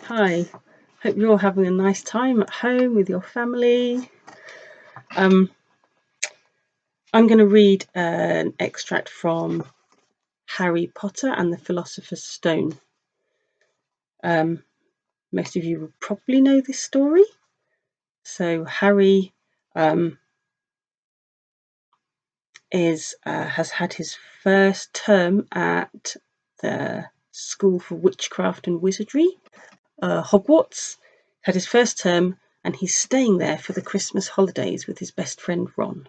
Hi, hope you're all having a nice time at home with your family. I'm going to read an extract from Harry Potter and the Philosopher's Stone. Most of you will probably know this story. So Harry has had his first term at the School for Witchcraft and Wizardry, Hogwarts. Had his first term, and he's staying there for the Christmas holidays with his best friend Ron.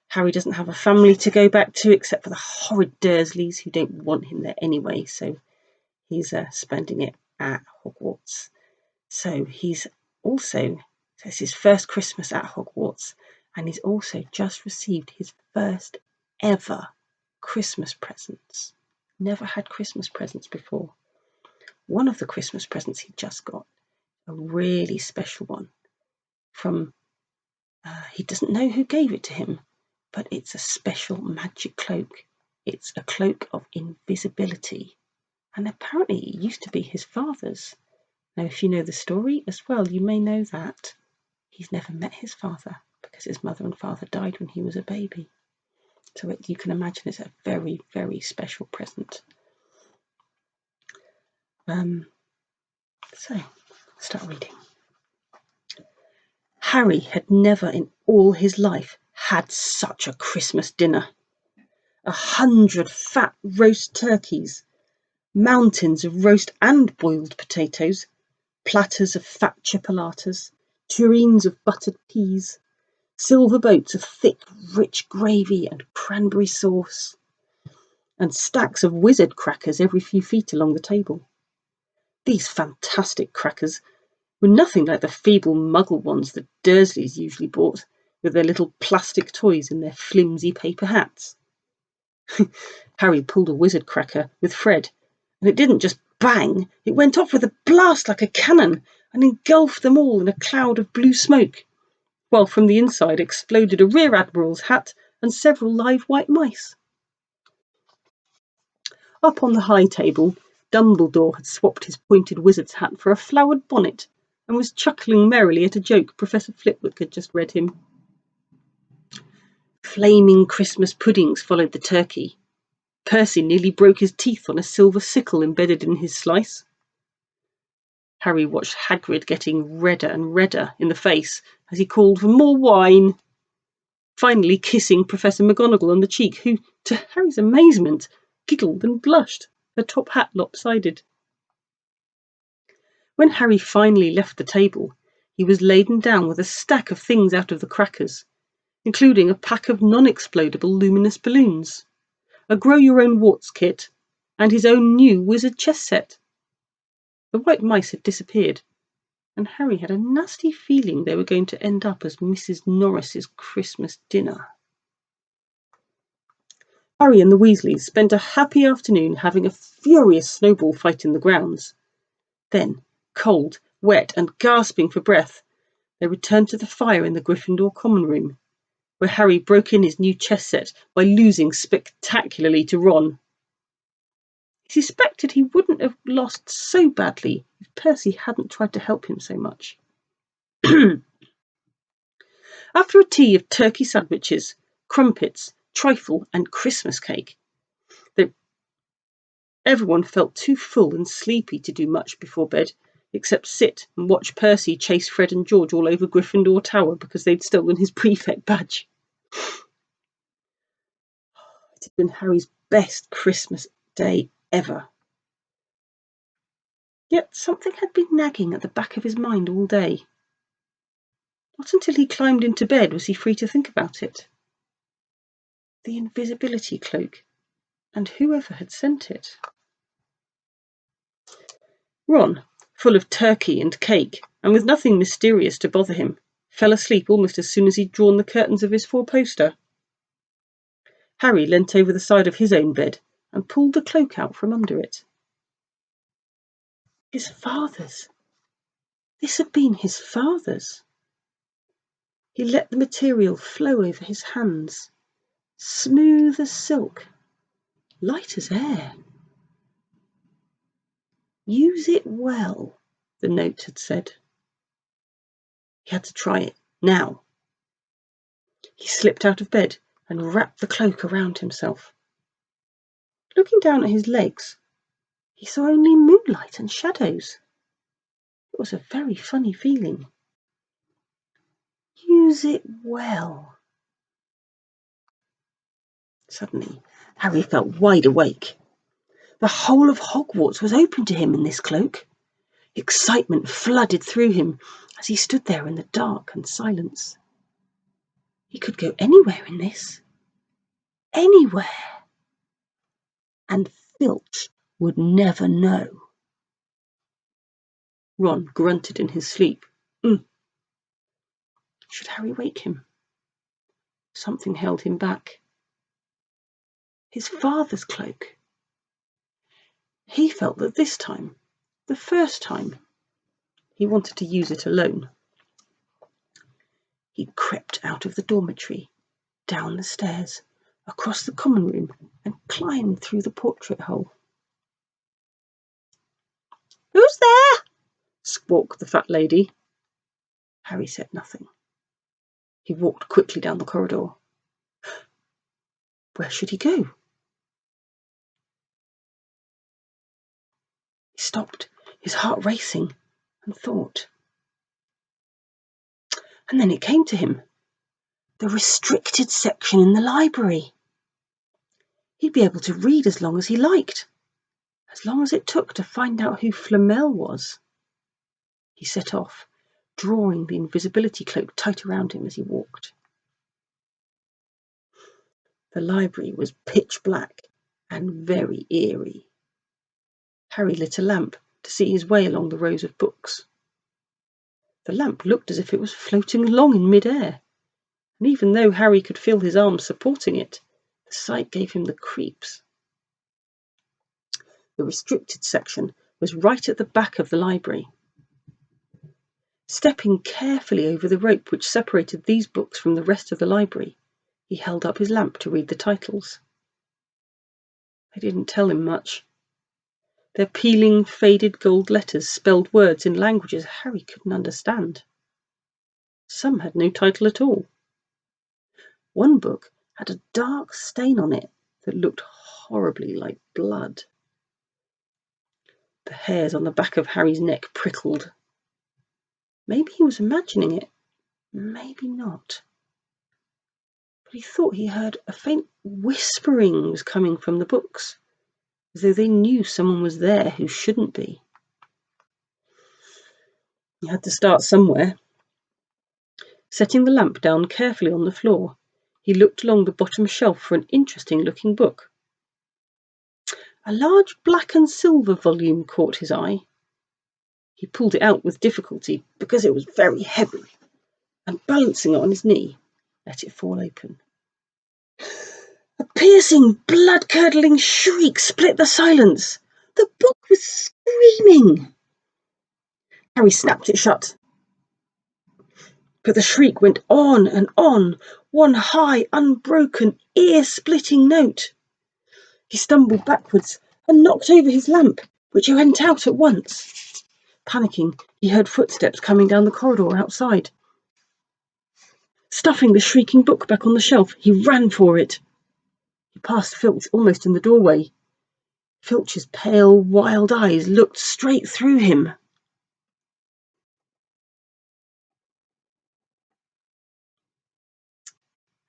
Harry doesn't have a family to go back to except for the horrid Dursleys who don't want him there anyway, so he's spending it at Hogwarts. So it's his first Christmas at Hogwarts, and he's also just received his first ever Christmas presents. Never had Christmas presents before. One of the Christmas presents he just got, a really special one from, he doesn't know who gave it to him, but it's a special magic cloak. It's a cloak of invisibility, and apparently it used to be his father's. Now, if you know the story as well, you may know that he's never met his father because his mother and father died when he was a baby. So you can imagine it's a very, very special present. So, start reading. Harry had never in all his life had such a Christmas dinner. 100 fat roast turkeys, mountains of roast and boiled potatoes, platters of fat chipolatas, tureens of buttered peas, silver boats of thick, rich gravy and cranberry sauce, and stacks of wizard crackers every few feet along the table. These fantastic crackers were nothing like the feeble muggle ones that Dursleys usually bought, with their little plastic toys and their flimsy paper hats. Harry pulled a wizard cracker with Fred, and it didn't just bang, it went off with a blast like a cannon and engulfed them all in a cloud of blue smoke, while from the inside exploded a rear admiral's hat and several live white mice. Up on the high table, Dumbledore had swapped his pointed wizard's hat for a flowered bonnet and was chuckling merrily at a joke Professor Flitwick had just read him. Flaming Christmas puddings followed the turkey. Percy nearly broke his teeth on a silver sickle embedded in his slice. Harry watched Hagrid getting redder and redder in the face as he called for more wine, finally kissing Professor McGonagall on the cheek, who, to Harry's amazement, giggled and blushed, her top hat lopsided. When Harry finally left the table, he was laden down with a stack of things out of the crackers, including a pack of non-explodable luminous balloons, a grow-your-own-warts kit, and his own new wizard chess set. The white mice had disappeared, and Harry had a nasty feeling they were going to end up as Mrs. Norris's Christmas dinner. Harry and the Weasleys spent a happy afternoon having a furious snowball fight in the grounds. Then, cold, wet, and gasping for breath, they returned to the fire in the Gryffindor common room, where Harry broke in his new chess set by losing spectacularly to Ron. He suspected he wouldn't have lost so badly if Percy hadn't tried to help him so much. After a tea of turkey sandwiches, crumpets, trifle, and Christmas cake, everyone felt too full and sleepy to do much before bed, except sit and watch Percy chase Fred and George all over Gryffindor Tower because they'd stolen his prefect badge. It had been Harry's best Christmas day ever. Yet something had been nagging at the back of his mind all day. Not until he climbed into bed was he free to think about it. The invisibility cloak, and whoever had sent it. Ron, full of turkey and cake, and with nothing mysterious to bother him, fell asleep almost as soon as he'd drawn the curtains of his four-poster. Harry leant over the side of his own bed and pulled the cloak out from under it. His father's. This had been his father's. He let the material flow over his hands, smooth as silk, light as air. Use it well, the note had said. He had to try it now. He slipped out of bed and wrapped the cloak around himself. Looking down at his legs, he saw only moonlight and shadows. It was a very funny feeling. Use it well. Suddenly, Harry felt wide awake. The whole of Hogwarts was open to him in this cloak. Excitement flooded through him as he stood there in the dark and silence. He could go anywhere in this. Anywhere. And Filch would never know. Ron grunted in his sleep. Should Harry wake him? Something held him back. His father's cloak. He felt that this time, the first time, he wanted to use it alone. He crept out of the dormitory, down the stairs, across the common room, and climbed through the portrait hole. "Who's there?" squawked the fat lady. Harry said nothing. He walked quickly down the corridor. Where should he go? He stopped, his heart racing, and thought. And then it came to him. The restricted section in the library. He'd be able to read as long as he liked, as long as it took to find out who Flamel was. He set off, drawing the invisibility cloak tight around him as he walked. The library was pitch black and very eerie. Harry lit a lamp to see his way along the rows of books. The lamp looked as if it was floating along in mid-air, and even though Harry could feel his arms supporting it, the sight gave him the creeps. The restricted section was right at the back of the library. Stepping carefully over the rope which separated these books from the rest of the library, he held up his lamp to read the titles. They didn't tell him much. Their peeling, faded gold letters spelled words in languages Harry couldn't understand. Some had no title at all. One book had a dark stain on it that looked horribly like blood. The hairs on the back of Harry's neck prickled. Maybe he was imagining it, maybe not. But he thought he heard a faint whispering was coming from the books, as though they knew someone was there who shouldn't be. He had to start somewhere. Setting the lamp down carefully on the floor, he looked along the bottom shelf for an interesting-looking book. A large black and silver volume caught his eye. He pulled it out with difficulty because it was very heavy, and balancing it on his knee, let it fall open. A piercing, blood-curdling shriek split the silence. The book was screaming. Harry snapped it shut. But the shriek went on and on, one high, unbroken, ear-splitting note. He stumbled backwards and knocked over his lamp, which went out at once. Panicking, he heard footsteps coming down the corridor outside. Stuffing the shrieking book back on the shelf, he ran for it. He passed Filch almost in the doorway. Filch's pale, wild eyes looked straight through him.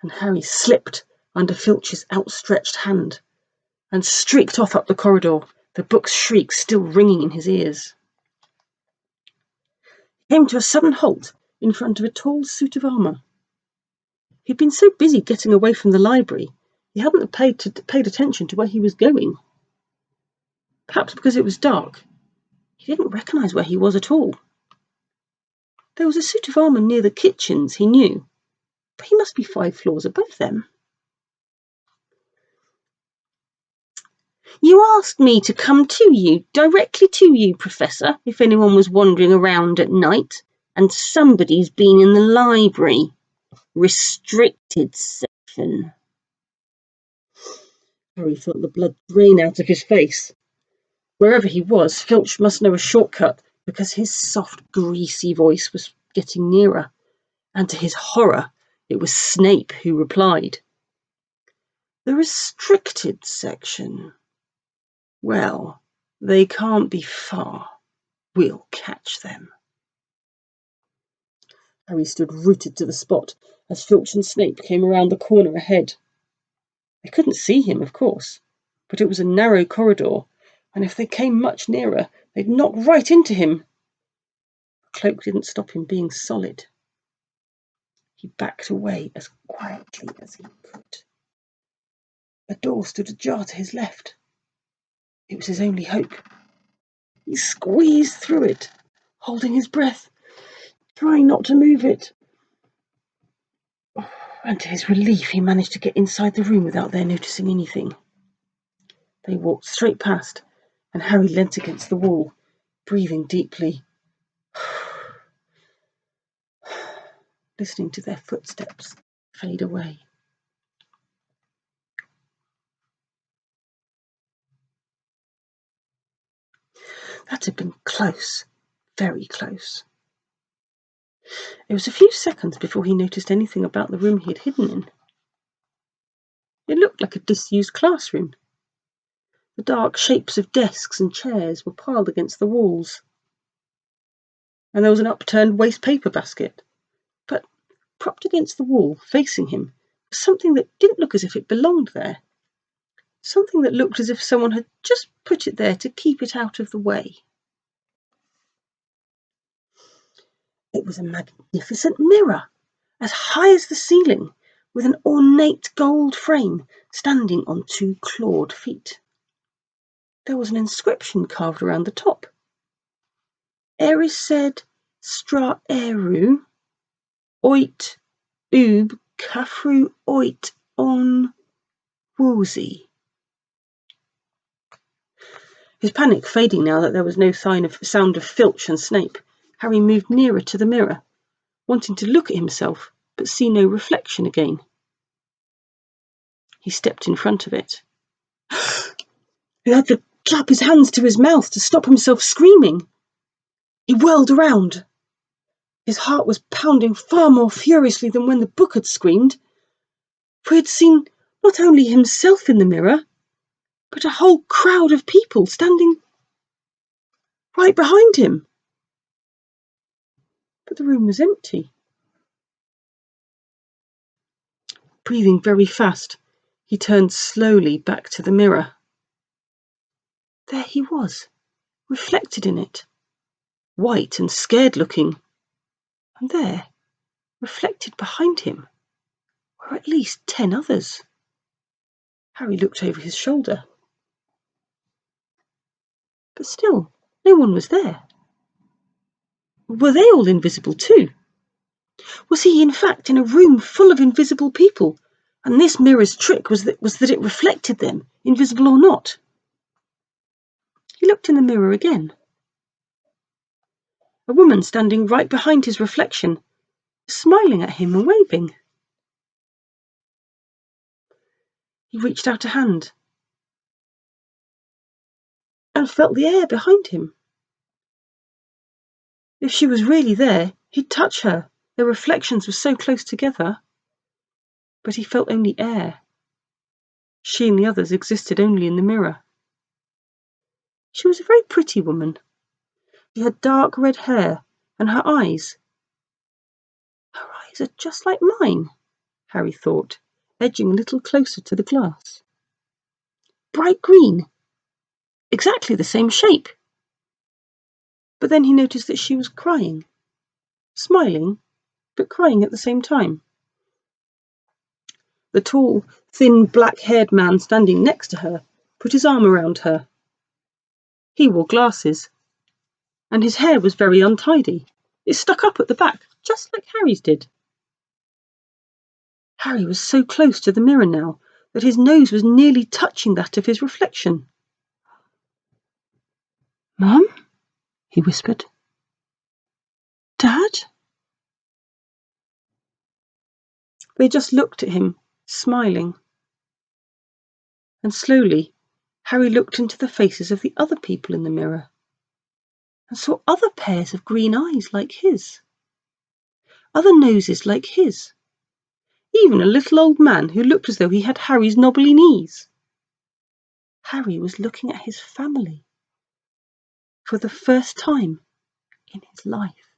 And Harry slipped under Filch's outstretched hand and streaked off up the corridor, the book's shriek still ringing in his ears. He came to a sudden halt in front of a tall suit of armour. He'd been so busy getting away from the library, he hadn't paid attention to where he was going. Perhaps because it was dark, he didn't recognise where he was at all. There was a suit of armour near the kitchens, he knew, but he must be 5 floors above them. You asked me to come to you, directly to you, Professor, if anyone was wandering around at night, and somebody's been in the library. Restricted section. Harry felt the blood drain out of his face. Wherever he was, Filch must know a shortcut because his soft, greasy voice was getting nearer, and to his horror, it was Snape who replied. The restricted section. Well, they can't be far. We'll catch them. Harry stood rooted to the spot as Filch and Snape came around the corner ahead. They couldn't see him, of course, but it was a narrow corridor, and if they came much nearer, they'd knock right into him. The cloak didn't stop him being solid. He backed away as quietly as he could. A door stood ajar to his left. It was his only hope. He squeezed through it, holding his breath, trying not to move it. And to his relief, he managed to get inside the room without their noticing anything. They walked straight past, and Harry leant against the wall, breathing deeply, listening to their footsteps fade away. That had been close, very close. It was a few seconds before he noticed anything about the room he had hidden in. It looked like a disused classroom. The dark shapes of desks and chairs were piled against the walls, and there was an upturned waste paper basket. But propped against the wall, facing him, was something that didn't look as if it belonged there. Something that looked as if someone had just put it there to keep it out of the way. It was a magnificent mirror, as high as the ceiling, with an ornate gold frame standing on two clawed feet. There was an inscription carved around the top. Eris said, Stra eru, oit ub kafru oit on woozy. His panic fading now that there was no sound of Filch and Snape, Harry moved nearer to the mirror, wanting to look at himself, but see no reflection again. He stepped in front of it. He had to clap his hands to his mouth to stop himself screaming. He whirled around. His heart was pounding far more furiously than when the book had screamed, for he had seen not only himself in the mirror, but a whole crowd of people standing right behind him. But the room was empty. Breathing very fast, he turned slowly back to the mirror. There he was, reflected in it, white and scared-looking. And there, reflected behind him, were at least 10 others. Harry looked over his shoulder. But still, no one was there. Were they all invisible too? Was he in fact in a room full of invisible people, and this mirror's trick was that it reflected them, invisible or not? He looked in the mirror again. A woman standing right behind his reflection, smiling at him and waving. He reached out a hand and felt the air behind him. If she was really there, he'd touch her. Their reflections were so close together. But he felt only air. She and the others existed only in the mirror. She was a very pretty woman. She had dark red hair, and her eyes are just like mine, Harry thought, edging a little closer to the glass. Bright green, exactly the same shape. But then he noticed that she was crying, smiling, but crying at the same time. The tall, thin, black-haired man standing next to her put his arm around her. He wore glasses, and his hair was very untidy. It stuck up at the back, just like Harry's did. Harry was so close to the mirror now that his nose was nearly touching that of his reflection. "Mum?" he whispered. "Dad?" They just looked at him, smiling. And slowly, Harry looked into the faces of the other people in the mirror. and saw other pairs of green eyes like his, other noses like his, even a little old man who looked as though he had Harry's knobbly knees. Harry was looking at his family for the first time in his life.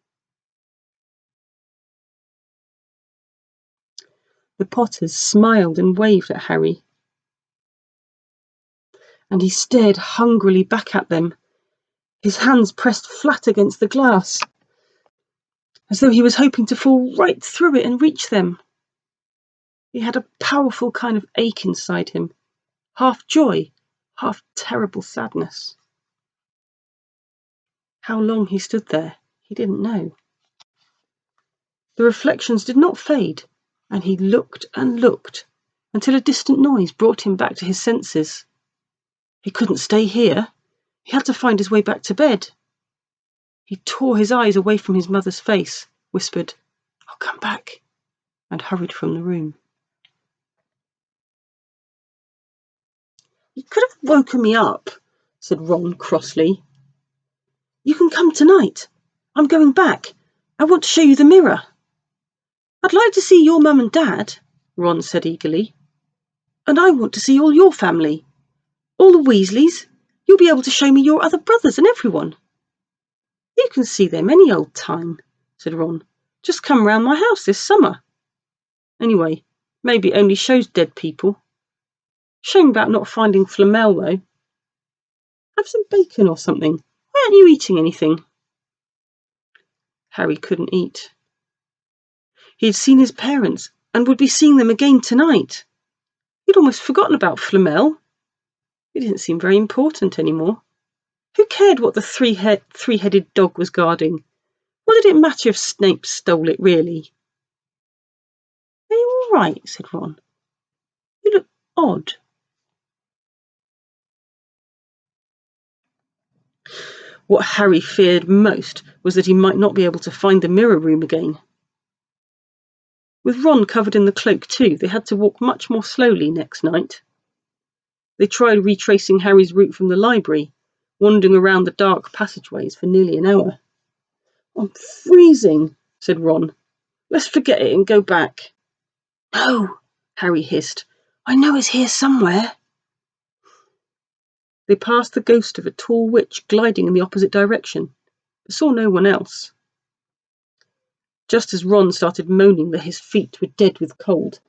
The Potters smiled and waved at Harry, and he stared hungrily back at them, his hands pressed flat against the glass, as though he was hoping to fall right through it and reach them. He had a powerful kind of ache inside him, half joy, half terrible sadness. How long he stood there, he didn't know. The reflections did not fade, and he looked and looked until a distant noise brought him back to his senses. He couldn't stay here. He had to find his way back to bed. He tore his eyes away from his mother's face, whispered, "I'll come back," and hurried from the room. "You could have woken me up," said Ron crossly. "You can come tonight. I'm going back. I want to show you the mirror." "I'd like to see your mum and dad," Ron said eagerly. "And I want to see all your family. All the Weasleys. You'll be able to show me your other brothers and everyone." "You can see them any old time," said Ron. "Just come round my house this summer. Anyway, maybe it only shows dead people. Shame about not finding Flamel, though. Have some bacon or something. Why aren't you eating anything?" Harry couldn't eat. He had seen his parents and would be seeing them again tonight. He'd almost forgotten about Flamel. It didn't seem very important anymore. Who cared what the three-headed dog was guarding? What did it matter if Snape stole it, really? "Are you all right?" said Ron. "You look odd." What Harry feared most was that he might not be able to find the mirror room again. With Ron covered in the cloak too, they had to walk much more slowly next night. They tried retracing Harry's route from the library, wandering around the dark passageways for nearly an hour. "I'm freezing," said Ron. "Let's forget it and go back." "No," Harry hissed. "I know it's here somewhere." They passed the ghost of a tall witch gliding in the opposite direction, but saw no one else. Just as Ron started moaning that his feet were dead with cold,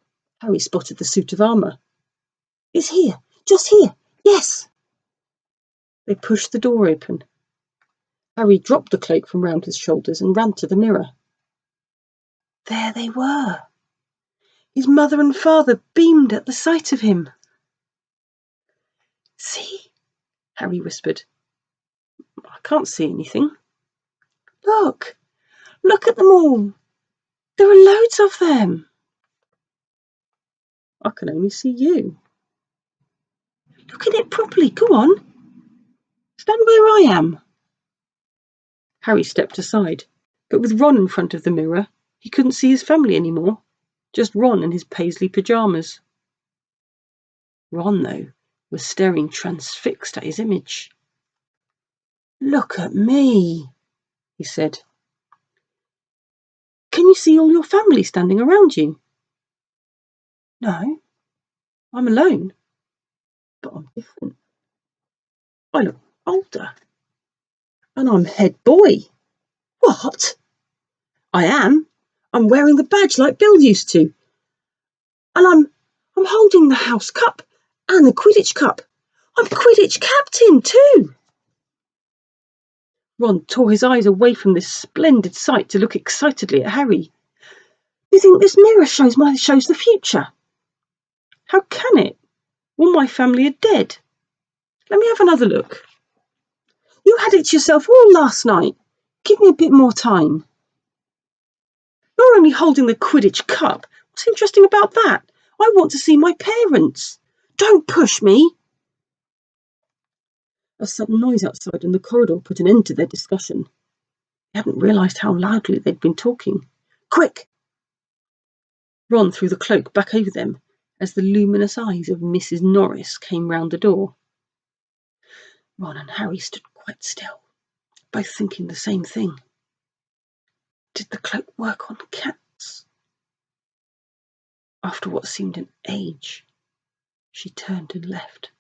Harry spotted the suit of armour. "It's here, just here, yes." They pushed the door open. Harry dropped the cloak from round his shoulders and ran to the mirror. There they were. His mother and father beamed at the sight of him. "See?" Harry whispered. "I can't see anything." Look at them all. There are loads of them." "I can only see you." "Look at it properly. Go on. Stand where I am." Harry stepped aside, but with Ron in front of the mirror, he couldn't see his family anymore. Just Ron in his paisley pyjamas. Ron, though, was staring transfixed at his image. "Look at me," he said. "Can you see all your family standing around you?" "No, I'm alone. But I'm different. I look older. And I'm head boy." "What?" "I am. I'm wearing the badge like Bill used to. And I'm holding the house cup and the Quidditch cup. I'm Quidditch captain too." Ron tore his eyes away from this splendid sight to look excitedly at Harry. "You think this mirror shows the future?" "How can it? All my family are dead. Let me have another look." "You had it yourself all last night. Give me a bit more time." "You're only holding the Quidditch cup. What's interesting about that? I want to see my parents." "Don't push me." A sudden noise outside in the corridor put an end to their discussion. They hadn't realised how loudly they'd been talking. "Quick!" Ron threw the cloak back over them as the luminous eyes of Mrs. Norris came round the door. Ron and Harry stood quite still. both thinking the same thing. Did the cloak work on cats? After what seemed an age, she turned and left.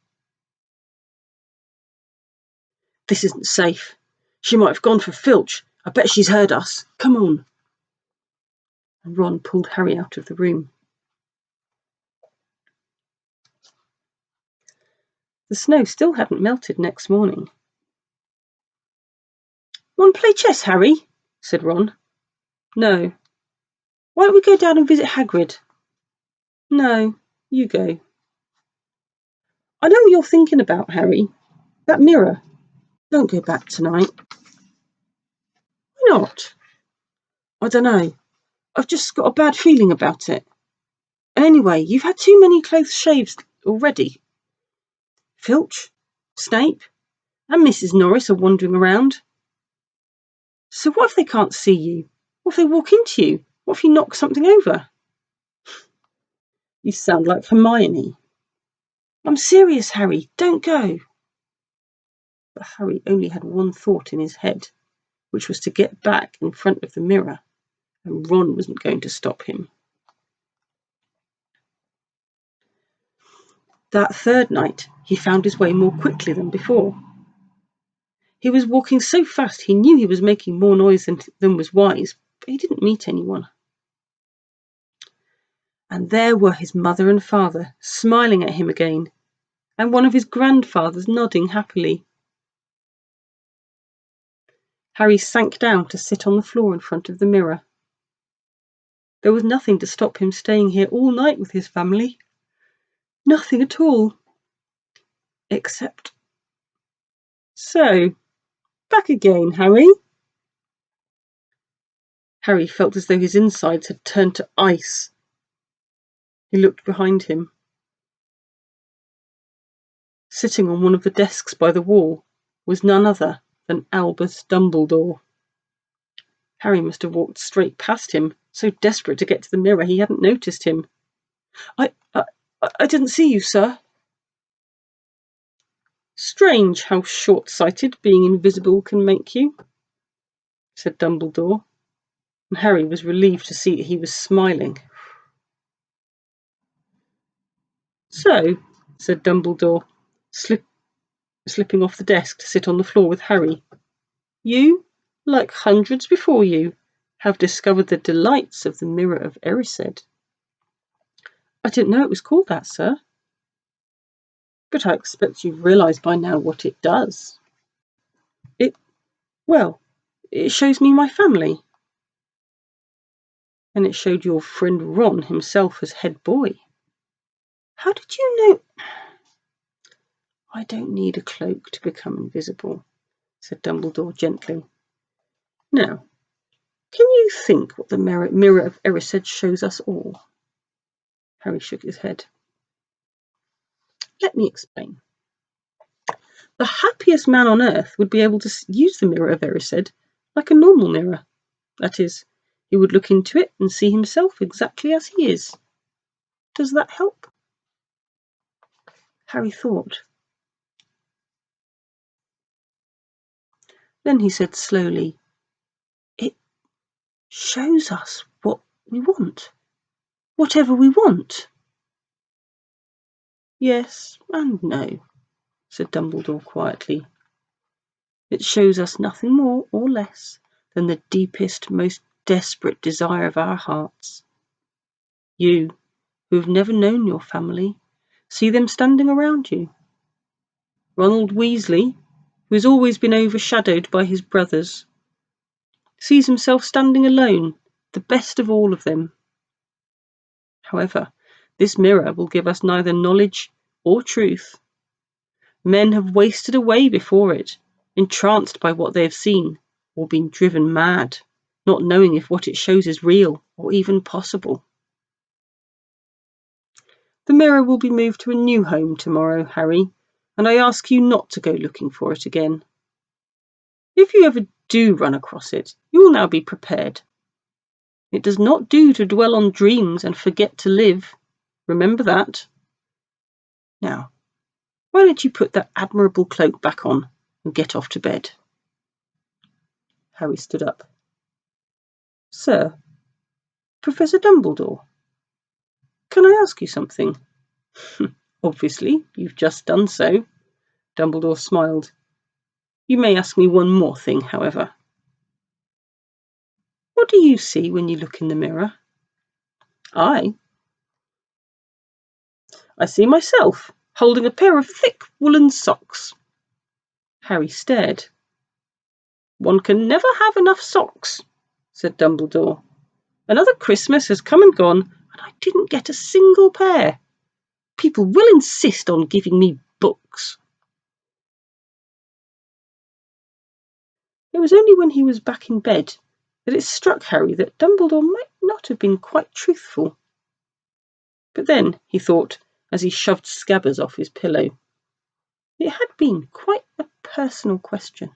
This isn't safe. She might have gone for Filch. I bet she's heard us. Come on. And Ron pulled Harry out of the room. The snow still hadn't melted next morning. Want to play chess, Harry? Said Ron. No. Why don't we go down and visit Hagrid? No, you go. I know what you're thinking about, Harry. That mirror. Don't go back tonight. Why not? I don't know. I've just got a bad feeling about it. And anyway, you've had too many close shaves already. Filch, Snape, and Mrs. Norris are wandering around. So what if they can't see you? What if they walk into you? What if you knock something over? You sound like Hermione. I'm serious, Harry. Don't go. But Harry only had one thought in his head, which was to get back in front of the mirror, and Ron wasn't going to stop him. That third night, he found his way more quickly than before. He was walking so fast he knew he was making more noise than was wise, but he didn't meet anyone. And there were his mother and father, smiling at him again, and one of his grandfathers nodding happily. Harry sank down to sit on the floor in front of the mirror. There was nothing to stop him staying here all night with his family. Nothing at all. Except... So, back again, Harry. Harry felt as though his insides had turned to ice. He looked behind him. Sitting on one of the desks by the wall was none other than Albus Dumbledore. Harry must have walked straight past him, so desperate to get to the mirror he hadn't noticed him. I didn't see you, sir. Strange how short-sighted being invisible can make you, said Dumbledore, and Harry was relieved to see that he was smiling. So, said Dumbledore, slipping off the desk to sit on the floor with Harry, you, like hundreds before you, have discovered the delights of the Mirror of Erised. I didn't know it was called that, sir. But I expect you've realised by now what it does. It shows me my family. And it showed your friend Ron himself as head boy. How did you know? I don't need a cloak to become invisible, said Dumbledore gently. Now, can you think what the Mirror of Erised shows us all? Harry shook his head. Let me explain. The happiest man on earth would be able to use the Mirror of Erised like a normal mirror. That is, he would look into it and see himself exactly as he is. Does that help? Harry thought. Then he said slowly, it shows us what we want. Whatever we want. Yes and no, said Dumbledore quietly. It shows us nothing more or less than the deepest, most desperate desire of our hearts. You, who have never known your family, see them standing around you. Ronald Weasley, who has always been overshadowed by his brothers, sees himself standing alone, the best of all of them. However, this mirror will give us neither knowledge or truth. Men have wasted away before it, entranced by what they have seen, or been driven mad, not knowing if what it shows is real or even possible. The mirror will be moved to a new home tomorrow, Harry, and I ask you not to go looking for it again. If you ever do run across it, you will now be prepared. It does not do to dwell on dreams and forget to live. Remember that. Now, why don't you put that admirable cloak back on and get off to bed? Harry stood up. Sir, Professor Dumbledore, can I ask you something? Obviously, you've just done so. Dumbledore smiled. You may ask me one more thing, however. What do you see when you look in the mirror? I see myself, holding a pair of thick woolen socks. Harry stared. One can never have enough socks, said Dumbledore. Another Christmas has come and gone, and I didn't get a single pair. People will insist on giving me books. It was only when he was back in bed that it struck Harry that Dumbledore might not have been quite truthful. But then, he thought, as he shoved Scabbers off his pillow, it had been quite a personal question.